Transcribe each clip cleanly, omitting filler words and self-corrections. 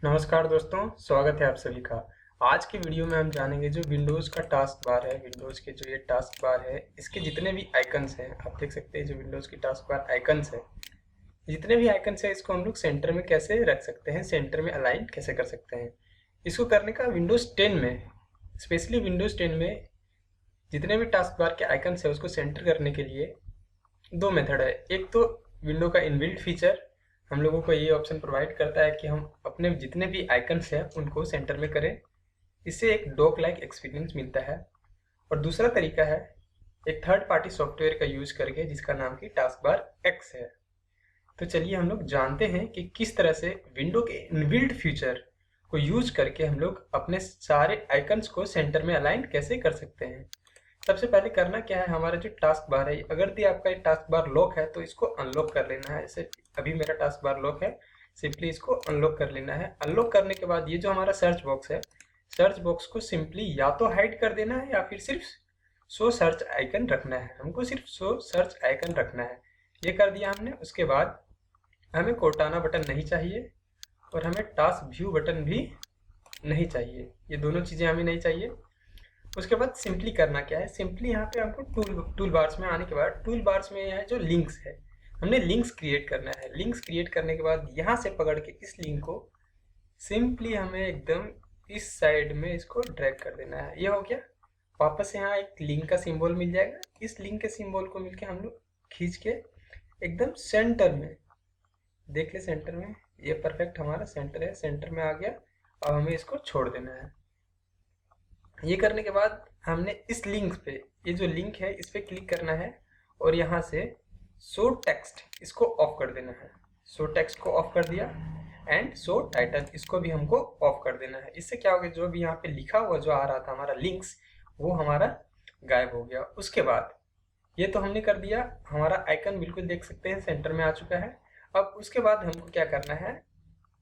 नमस्कार दोस्तों, स्वागत है आप सभी का। आज की वीडियो में हम जानेंगे जो विंडोज़ का टास्क बार है, विंडोज़ के जो ये टास्क बार है, इसके जितने भी आइकन्स हैं, आप देख सकते हैं जो विंडोज़ की टास्क बार आइकन्स है, जितने भी आइकन्स है इसको हम लोग सेंटर में कैसे रख सकते हैं, सेंटर में अलाइन कैसे कर सकते हैं। इसको करने का विंडोज़ 10 में, स्पेशली विंडोज़ 10 में जितने भी टास्क बार के आइकन्स है उसको सेंटर करने के लिए दो मेथड है। एक तो विंडो का इनबिल्ट फीचर हम लोगों को ये ऑप्शन प्रोवाइड करता है कि हम अपने जितने भी आइकन्स हैं उनको सेंटर में करें। इससे एक डॉक लाइक एक्सपीरियंस मिलता है। और दूसरा तरीका है एक थर्ड पार्टी सॉफ्टवेयर का यूज करके जिसका नाम की टास्क बार एक्स है। तो चलिए हम लोग जानते हैं कि किस तरह से विंडो के इनबिल्ट फीचर को यूज करके हम लोग अपने सारे आइकन्स को सेंटर में अलाइन कैसे कर सकते हैं। सबसे पहले करना क्या है, हमारा जो टास्क बार है, अगर भी आपका ये टास्क बार लॉक है तो इसको अनलॉक कर लेना है। जैसे अभी मेरा टास्क बार लॉक है, सिंपली इसको अनलॉक कर लेना है। अनलॉक करने के बाद ये जो हमारा सर्च बॉक्स है, सर्च बॉक्स को सिंपली या तो हाइड कर देना है या फिर सिर्फ शो सर्च आइकन रखना है। हमको सिर्फ शो सर्च आइकन रखना है। ये कर दिया हमने। उसके बाद हमें कोर्टाना बटन नहीं चाहिए और हमें टास्क व्यू बटन भी नहीं चाहिए। ये दोनों चीज़ें हमें नहीं चाहिए। उसके बाद सिंपली करना क्या है, सिंपली यहाँ पे हमको टूल बार्स में आने के बाद टूल बार्स में है जो लिंक्स है, हमने लिंक्स क्रिएट करना है। लिंक्स क्रिएट करने के बाद यहाँ से पकड़ के इस लिंक को सिंपली हमें एकदम इस साइड में इसको ड्रैग कर देना है। ये हो गया। वापस यहाँ एक लिंक का सिंबल मिल जाएगा। इस लिंक के सिंबल को मिलके हम लोग खींच के एकदम सेंटर में, देख ले सेंटर में, ये परफेक्ट हमारा सेंटर है, सेंटर में आ गया। अब हमें इसको छोड़ देना है। ये करने के बाद हमने इस लिंक पे, ये जो लिंक है इस पे क्लिक करना है और यहाँ से शो टेक्स्ट इसको ऑफ कर देना है। शो टेक्स्ट को ऑफ कर दिया एंड शो टाइटल इसको भी हमको ऑफ कर देना है। इससे क्या हो गया, जो भी यहाँ पे लिखा हुआ जो आ रहा था हमारा लिंक्स, वो हमारा गायब हो गया। उसके बाद ये तो हमने कर दिया, हमारा आइकन बिल्कुल देख सकते हैं सेंटर में आ चुका है। अब उसके बाद हमको क्या करना है,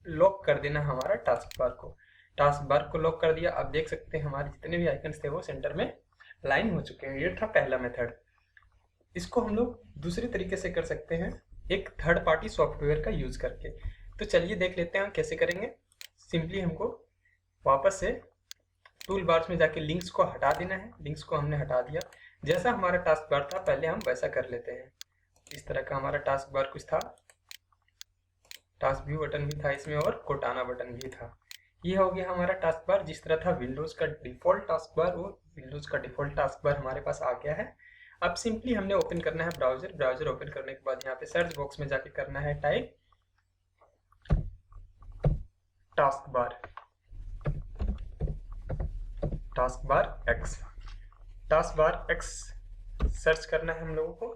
लॉक कर देना हमारा टास्क बार को। टास्क बार को लॉक कर दिया। अब देख सकते हैं हमारे जितने भी आइकन्स थे वो सेंटर में लाइन हो चुके हैं। ये था पहला मेथड। इसको हम लोग दूसरे तरीके से कर सकते हैं, एक थर्ड पार्टी सॉफ्टवेयर का यूज करके। तो चलिए देख लेते हैं कैसे करेंगे। सिंपली हमको वापस से टूल बार्स में जाके लिंक्स को हटा देना है। लिंक्स को हमने हटा दिया। जैसा हमारा टास्क बार था पहले हम वैसा कर लेते हैं। इस तरह का हमारा टास्क बार कुछ था। टास्क व्यू बटन भी था इसमें और कोटाना बटन भी था। ये हो गया हमारा टास्क बार जिस तरह था विंडोज का डिफॉल्ट टास्क बार, वो विंडोज का डिफॉल्ट टास्क बार हमारे पास आ गया है। अब सिंपली हमने ओपन करना है ब्राउजर। ब्राउजर ओपन करने के बाद यहाँ पे सर्च बॉक्स में जाके करना है type task bar, task bar x, task bar x search करना है हम लोगों को।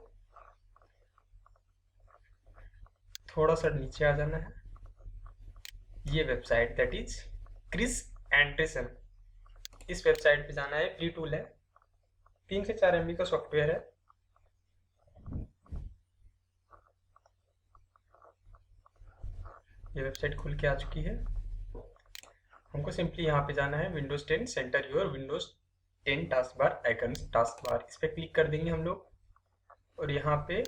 थोड़ा सा नीचे आ जाना है। ये website that is Chris Anderson, इस वेबसाइट पे जाना है। फ्री टूल है, 3 से 4 MB का सॉफ्टवेयर है। ये वेबसाइट खुल के आ चुकी है। हमको सिंपली यहाँ पे जाना है Windows 10 centre your Windows 10 task bar icons task bar, इस पर क्लिक कर देंगे हम लोग। और यहाँ पे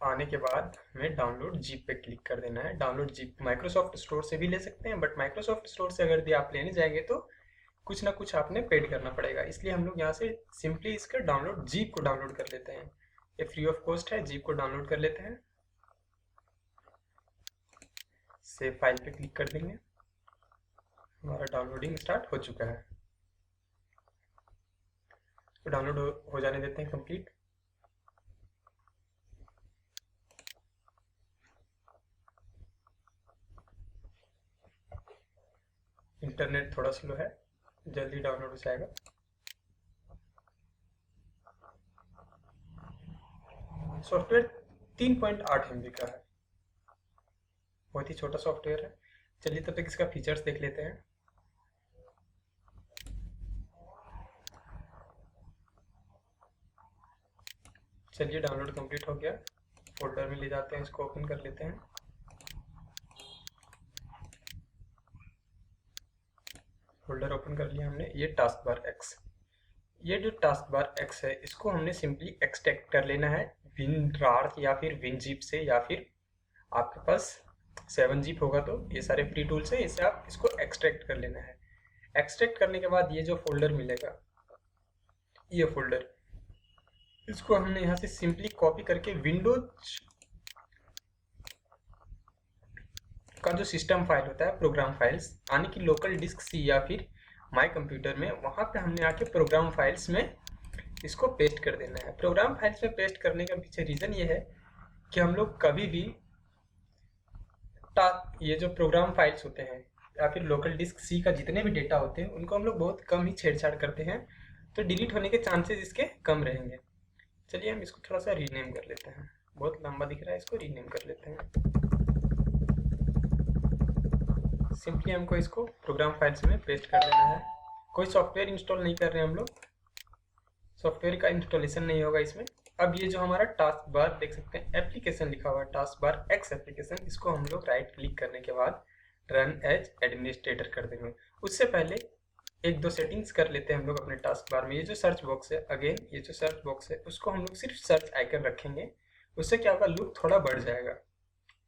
आने के बाद हमें डाउनलोड जीप पे क्लिक कर देना है। डाउनलोड जीप माइक्रोसॉफ्ट स्टोर से भी ले सकते हैं, बट माइक्रोसॉफ्ट स्टोर से अगर भी आप लेने जाएंगे तो कुछ ना कुछ आपने पेड करना पड़ेगा। इसलिए हम लोग यहाँ से सिंपली इसका डाउनलोड जीप को डाउनलोड कर लेते हैं। ये फ्री ऑफ कॉस्ट है, जीप को डाउनलोड कर लेते हैं। सेव फाइल पे क्लिक कर देंगे। हमारा डाउनलोडिंग स्टार्ट हो चुका है, तो डाउनलोड हो जाने देते हैं कंप्लीट। इंटरनेट थोड़ा स्लो है, जल्दी डाउनलोड हो जाएगा। सॉफ्टवेयर 3.8 MB का है, बहुत ही छोटा सॉफ्टवेयर है। चलिए तब तक इसका फीचर्स देख लेते हैं। चलिए डाउनलोड कंप्लीट हो गया। फोल्डर में ले जाते हैं, इसको ओपन कर लेते हैं। फोल्डर ओपन कर लिया हमने। ये टास्क बार एक्स, ये जो टास्क बार एक्स है इसको हमने सिंपली एक्सट्रैक्ट कर लेना है WinRAR या फिर WinZip से, या फिर आपके पास 7zip होगा तो ये सारे फ्री टूल्स है, इससे आप इसको एक्सट्रैक्ट कर लेना है। एक्सट्रैक्ट करने के बाद ये जो फोल्डर मिलेगा, ये फोल्डर, इसको हमने यहाँ से सिंपली कॉपी करके विंडोज का जो सिस्टम फाइल होता है, प्रोग्राम फाइल्स, यानी कि लोकल डिस्क सी या फिर माई कंप्यूटर में, वहां पे हमने आके प्रोग्राम फाइल्स में इसको पेस्ट कर देना है। प्रोग्राम फाइल्स में पेस्ट करने का पीछे रीजन ये है कि हम लोग कभी भी ये जो प्रोग्राम फाइल्स होते हैं या फिर लोकल डिस्क सी का जितने भी डेटा होते हैं उनको हम लोग बहुत कम ही छेड़छाड़ करते हैं, तो डिलीट होने के चांसेस इसके कम रहेंगे। चलिए हम इसको थोड़ा सा रीनेम कर लेते हैं, बहुत लंबा दिख रहा है, इसको रीनेम कर लेते हैं। सिंपली हमको इसको प्रोग्राम फाइल्स में पेस्ट कर देना है। कोई सॉफ्टवेयर इंस्टॉल नहीं कर रहे हैं हम लोग, सॉफ्टवेयर का इंस्टॉलेशन नहीं होगा इसमें। अब ये जो हमारा टास्क बार देख सकते हैं, एप्लीकेशन लिखा हुआ है, टास्क बार एक्स एप्लीकेशन, इसको हम लोग राइट क्लिक करने के बाद रन एज एडमिनिस्ट्रेटर कर देंगे। उससे पहले एक दो सेटिंग्स कर लेते हैं हम लोग अपने टास्क बार में। ये जो सर्च बॉक्स है, अगेन ये जो सर्च बॉक्स है, उसको हम लोग सिर्फ सर्च आइकन रखेंगे, उससे क्या होगा, लुक थोड़ा बढ़ जाएगा।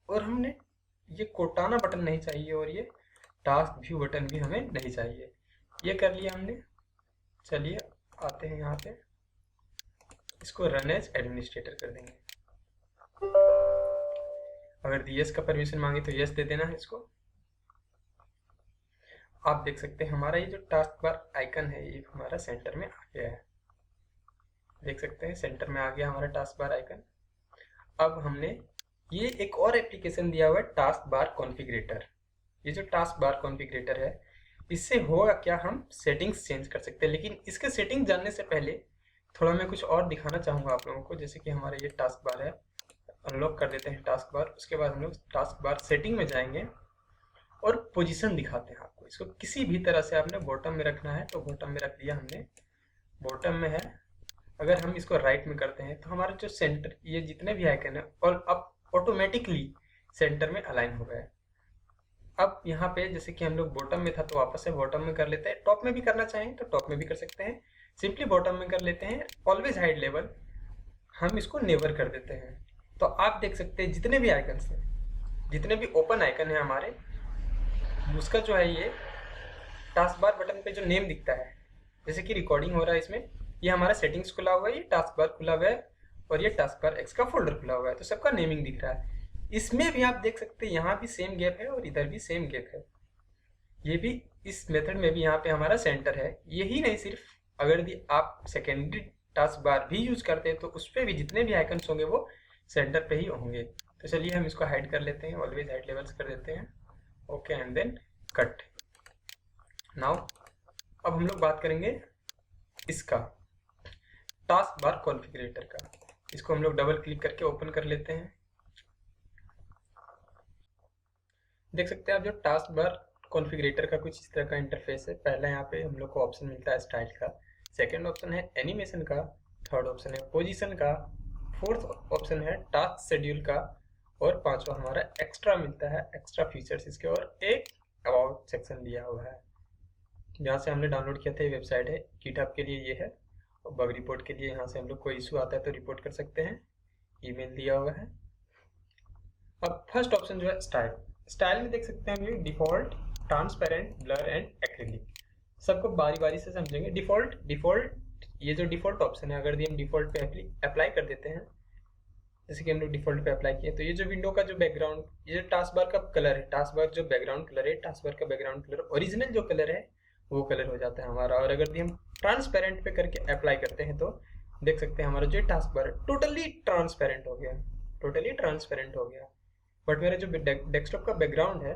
और हमने ये कोटाना बटन नहीं चाहिए और ये टास्क व्यू बटन भी हमें नहीं चाहिए। ये कर लिया हमने। चलिए आते हैं यहाँ पे, इसको रन एज एडमिनिस्ट्रेटर कर देंगे। अगर यस का परमिशन मांगे तो यस दे देना है इसको। आप देख सकते हैं हमारा ये जो टास्क बार आइकन है ये हमारा सेंटर में आ गया है। देख सकते हैं सेंटर में आ गया हमारा टास्क बार आइकन। अब हमने ये एक और एप्लीकेशन दिया हुआ है, टास्क बार कॉन्फ़िगरेटर। ये जो टास्क बार कॉन्फ़िगरेटर है, इससे होगा क्या, हम सेटिंग्स चेंज कर सकते हैं। लेकिन इसके सेटिंग जानने से पहले थोड़ा मैं कुछ और दिखाना चाहूँगा आप लोगों को। जैसे कि हमारा ये टास्क बार है, अनलॉक कर देते हैं टास्क बार। उसके बाद हम लोग टास्क बार सेटिंग में जाएंगे और पोजीशन दिखाते हैं आपको। इसको किसी भी तरह से आपने बॉटम में रखना है तो बॉटम में रख दिया हमने, बॉटम में है। अगर हम इसको राइट में करते हैं तो हमारा जो सेंटर, ये जितने भी आइकन है और अब ऑटोमेटिकली सेंटर में अलाइन हो गया है। अब यहाँ पे जैसे कि हम लोग बॉटम में था तो वापस से बॉटम में कर लेते हैं। टॉप में भी करना चाहें तो टॉप में भी कर सकते हैं, सिंपली बॉटम में कर लेते हैं। ऑलवेज हाइड लेवल हम इसको नेवर कर देते हैं। तो आप देख सकते हैं जितने भी आइकन हैं, जितने भी ओपन आइकन है हमारे, उसका जो है ये टास्क बार बटन पे जो नेम दिखता है, जैसे कि रिकॉर्डिंग हो रहा है इसमें, ये हमारा सेटिंग्स खुला हुआ है, ये टास्क बार खुला हुआ है और ये टास्क बार एक्स का फोल्डर खुला हुआ है, तो सबका नेमिंग दिख रहा है। इसमें भी आप देख सकते हैं यहाँ भी सेम गैप है और इधर भी सेम गैप है। ये भी इस मेथड में भी यहाँ पे हमारा सेंटर है। यही नहीं, सिर्फ अगर भी आप सेकेंडरी टास्क बार भी यूज करते हैं तो उस पर भी जितने भी आइकन्स होंगे वो सेंटर पे ही होंगे। तो चलिए हम इसको हाइड कर लेते हैं, ऑलवेज हाइड लेवल्स कर देते हैं, okay, and then cut. Now अब हम लोग बात करेंगे इसका, टास्क बार कॉन्फ़िगरेटर का। इसको हम लोग डबल क्लिक करके ओपन कर लेते हैं। देख सकते हैं आप जो टास्क बार कॉन्फ़िगरेटर का कुछ इस तरह का इंटरफेस है। पहला यहाँ पे हम लोग को ऑप्शन मिलता है स्टाइल का, सेकंड ऑप्शन है एनिमेशन का, थर्ड ऑप्शन है पोजीशन का, फोर्थ ऑप्शन है टास्क शेड्यूल का, और पांचवा हमारा एक्स्ट्रा मिलता है, एक्स्ट्रा फीचर्स इसके, और एक अबाउट सेक्शन दिया हुआ है। जहाँ से हमने डाउनलोड किया था ये वेबसाइट है, गिटहब के लिए ये है, और बग रिपोर्ट के लिए यहाँ से हम लोग कोई इशू आता है तो रिपोर्ट कर सकते हैं, ईमेल दिया हुआ है। अब फर्स्ट ऑप्शन जो है स्टाइल, स्टाइल में देख सकते हैं हम ये default, transparent, blur and acrylic. सबको बारी बारी से समझेंगे। डिफॉल्ट ये जो डिफॉल्ट ऑप्शन है, अगर हम डिफॉल्ट पे अप्लाई कर देते हैं, जैसे कि हम लोग डिफॉल्ट पे अप्लाई किए, तो ये जो विंडो का जो बैकग्राउंड, ये जो टास्क बार का कलर है, टास्क बार जो बैकग्राउंड कलर है, टास्क बार का बैकग्राउंड कलर ओरिजिनल जो कलर है वो कलर हो जाता है हमारा। और अगर हम ट्रांसपेरेंट पे करके अप्लाई करते हैं तो देख सकते हैं हमारा जो टास्क बार है टोटली ट्रांसपेरेंट हो गया, टोटली ट्रांसपेरेंट हो गया। बट मेरा जो डेस्कटॉप का बैकग्राउंड है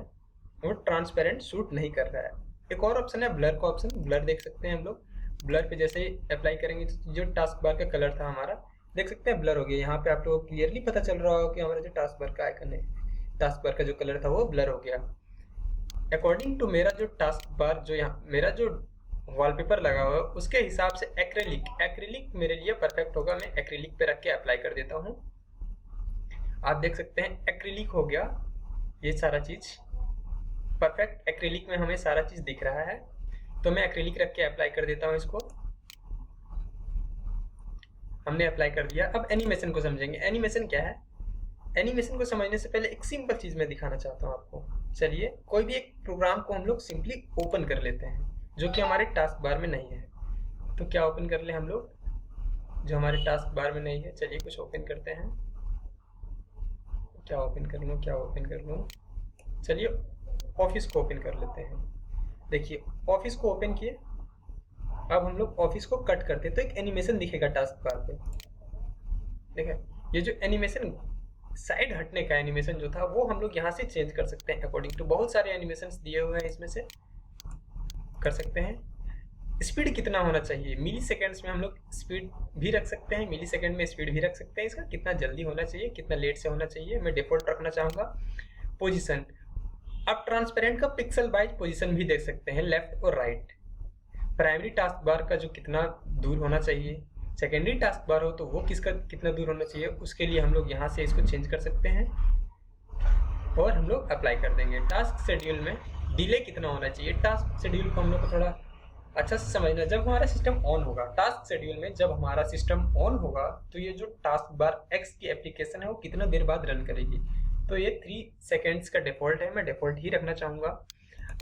वो ट्रांसपेरेंट सूट नहीं कर रहा है। एक और ऑप्शन है ब्लर का ऑप्शन, ब्लर देख सकते हैं हम लोग। ब्लर पे जैसे ही अप्लाई करेंगे तो जो टास्क बार का कलर था हमारा, देख सकते हैं ब्लर हो गया। यहाँ पे आप लोगों को क्लियरली पता चल रहा होगा कि हमारा जो टास्क बार का आइकन है, टास्क बार का जो कलर था वो ब्लर हो गया। अकॉर्डिंग टू मेरा जो टास्क बार, जो यहाँ मेरा जो वॉलपेपर लगा हुआ है उसके हिसाब से एक्रिलिक मेरे लिए परफेक्ट होगा। मैं एक्रिलिक पे रख के अप्लाई कर देता हूँ। आप देख सकते हैं एक्रिलिक हो गया, ये सारा चीज परफेक्ट एक्रिलिक में हमें सारा चीज दिख रहा है। तो मैं एक्रिलिक रख के अप्लाई कर देता हूँ इसको। हमने अप्लाई कर दिया। अब एनिमेशन को समझेंगे। एनिमेशन क्या है? एनिमेशन को समझने से पहले एक सिंपल चीज मैं दिखाना चाहता हूँ आपको। चलिए कोई भी एक प्रोग्राम को हम लोग सिंपली ओपन कर लेते हैं जो कि हमारे टास्क बार में नहीं है। तो क्या ओपन कर ले हम लोग, जो हमारे टास्क बार में नहीं है। चलिए कुछ ओपन करते हैं। क्या ओपन कर लूँ, क्या ओपन कर लूँ। चलिए ऑफिस को ओपन कर लेते हैं। देखिए ऑफिस को ओपन किए, अब हम लोग ऑफिस को कट करते हैं तो एक एनिमेशन दिखेगा टास्क बार पे। देखिए ये जो एनिमेशन साइड हटने का एनिमेशन जो था वो हम लोग यहाँ से चेंज कर सकते हैं अकॉर्डिंग टू बहुत सारे एनिमेशंस दिए हुए हैं, इसमें से कर सकते हैं। स्पीड कितना होना चाहिए, मिली सेकेंड्स में हम लोग स्पीड भी रख सकते हैं, मिली सेकेंड में स्पीड भी रख सकते हैं। इसका कितना जल्दी होना चाहिए, कितना लेट से होना चाहिए, मैं डिफॉल्ट रखना चाहूँगा। पोजिशन, अब ट्रांसपेरेंट का पिक्सल वाइज पोजिशन भी देख सकते हैं, लेफ्ट और राइट। प्राइमरी टास्क बार का जो कितना दूर होना चाहिए, सेकेंडरी टास्क बार हो तो वो किसका कितना दूर होना चाहिए, उसके लिए हम लोग यहाँ से इसको चेंज कर सकते हैं और हम लोग अप्लाई कर देंगे। टास्क शेड्यूल में डिले कितना होना चाहिए, टास्क शेड्यूल को हम लोग को थोड़ा अच्छा से समझना। जब हमारा सिस्टम ऑन होगा, टास्क शेड्यूल में जब हमारा सिस्टम ऑन होगा तो ये जो टास्क बार एक्स की एप्लीकेशन है वो कितना देर बाद रन करेगी। तो ये 3 सेकेंड्स का डिफॉल्ट है, मैं डिफॉल्ट ही रखना चाहूँगा।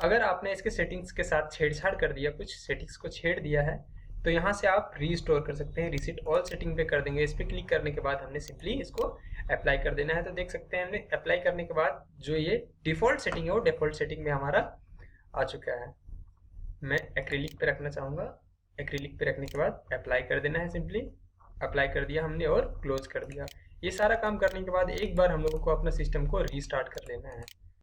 अगर आपने इसके सेटिंग्स के साथ छेड़छाड़ कर दिया, कुछ सेटिंग्स को छेड़ दिया है, तो यहाँ से आप रीस्टोर कर सकते हैं। रीसेट ऑल सेटिंग पे कर देंगे। इस पर क्लिक करने के बाद हमने सिंपली इसको अप्लाई कर देना है। तो देख सकते हैं हमने अप्लाई करने के बाद जो ये डिफॉल्ट सेटिंग है वो डिफॉल्ट सेटिंग में हमारा आ चुका है। मैं एक्रिलिक पे रखना चाहूँगा। एक्रिलिक पे रखने के बाद अप्लाई कर देना है। सिंपली अप्लाई कर दिया हमने और क्लोज कर दिया। ये सारा काम करने के बाद एक बार हम लोगों को अपना सिस्टम को रीस्टार्ट कर लेना है।